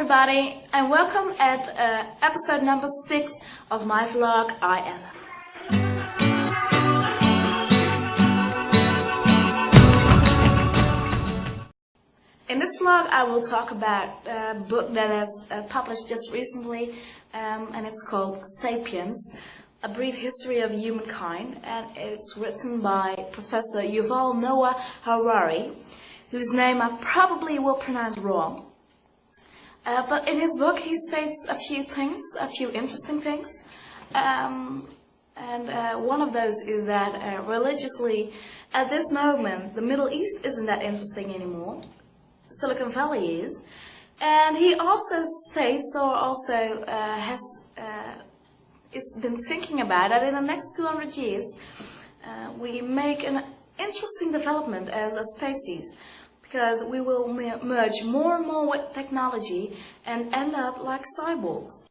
everybody, and welcome at episode number 6 of my vlog, iElle. In this vlog I will talk about a book that is published just recently, and it's called Sapiens, A Brief History of Humankind, and it's written by Professor Noah Harari, whose name I probably will pronounce wrong. But in his book he states a few interesting things, and one of those is that religiously at this moment the Middle East isn't that interesting anymore. Silicon Valley is, and he also states, or also has been thinking about that in the next 200 years we make an interesting development as a species, because we will merge more and more with technology and end up like cyborgs.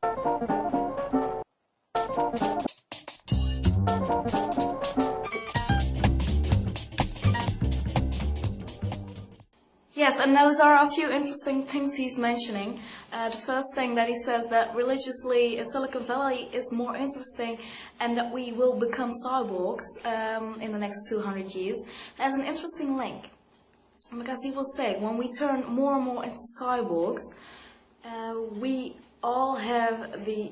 Yes, and those are a few interesting things he's mentioning. The first thing that he says, that religiously Silicon Valley is more interesting and that we will become cyborgs in the next 200 years, has an interesting link. Because he will say, when we turn more and more into cyborgs, we all have the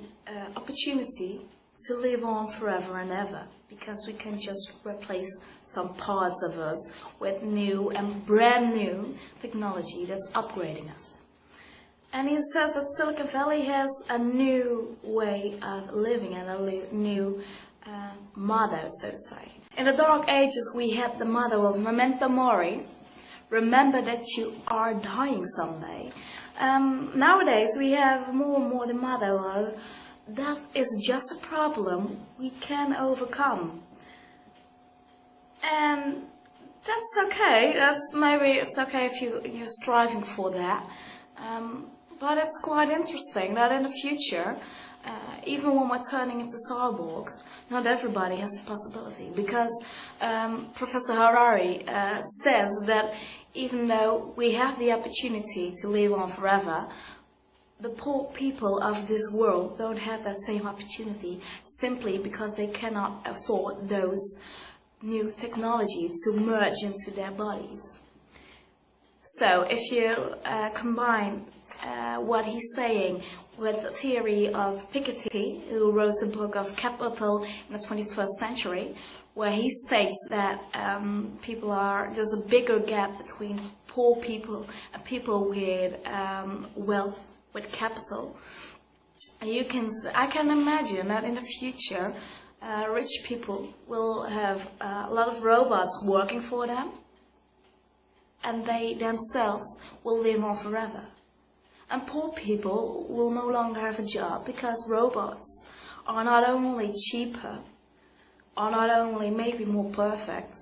opportunity to live on forever and ever, because we can just replace some parts of us with new and brand new technology that's upgrading us. And he says that Silicon Valley has a new way of living and a new motto, so to say. In the Dark Ages we had the motto of Memento Mori, remember that you are dying someday. Nowadays we have more and more the motto of, death is just a problem we can overcome. And that's okay. Maybe it's okay if you're striving for that. But it's quite interesting that in the future, even when we're turning into cyborgs, not everybody has the possibility, because Professor Harari says that even though we have the opportunity to live on forever, the poor people of this world don't have that same opportunity, simply because they cannot afford those new technology to merge into their bodies. So if you combine what he's saying with the theory of Piketty, who wrote a book of Capital in the 21st century, where he states that there's a bigger gap between poor people and people with wealth, with capital. I can imagine that in the future rich people will have a lot of robots working for them, and they themselves will live on forever. And poor people will no longer have a job, because robots are not only cheaper, are not only maybe more perfect,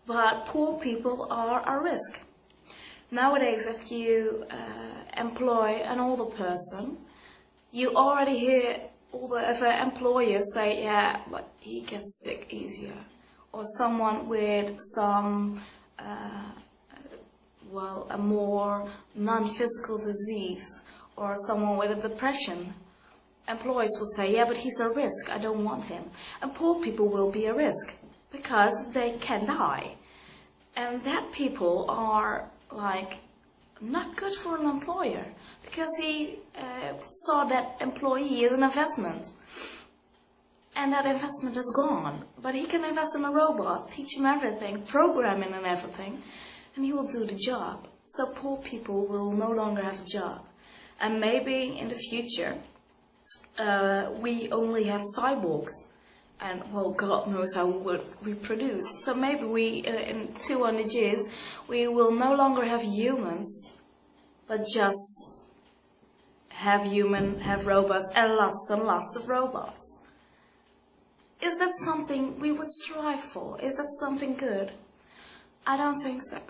but poor people are a risk. Nowadays, if you employ an older person, you already hear all the other employers say, yeah, but he gets sick easier. Or someone with some, a more non-physical disease, or someone with a depression. Employers will say, yeah, but he's a risk, I don't want him. And poor people will be a risk, because they can die. And that people are not good for an employer, because he saw that employee as an investment, and that investment is gone. But he can invest in a robot, teach him everything, program him and everything, and he will do the job. So poor people will no longer have a job. And maybe in the future we only have cyborgs, and well, God knows how we would reproduce. So maybe in 200 years, we will no longer have humans, but just have robots, and lots of robots. Is that something we would strive for? Is that something good? I don't think so.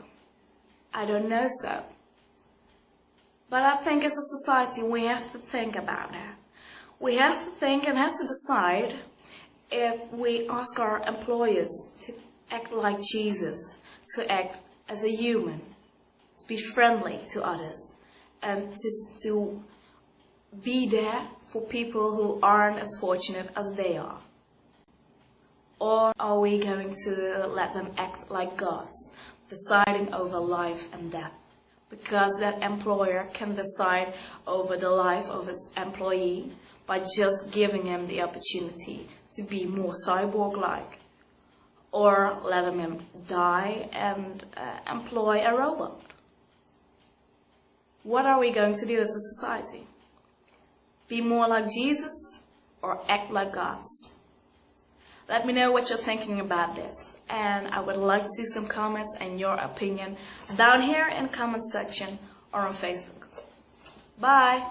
I don't know so. But I think as a society we have to think about it. We have to think and have to decide if we ask our employers to act like Jesus, to act as a human, to be friendly to others, and just to be there for people who aren't as fortunate as they are? Or are we going to let them act like gods, deciding over life and death? Because that employer can decide over the life of his employee by just giving him the opportunity to be more cyborg-like. Or letting him die and employ a robot. What are we going to do as a society? Be more like Jesus or act like gods? Let me know what you're thinking about this. And I would like to see some comments and your opinion down here in the comment section or on Facebook. Bye!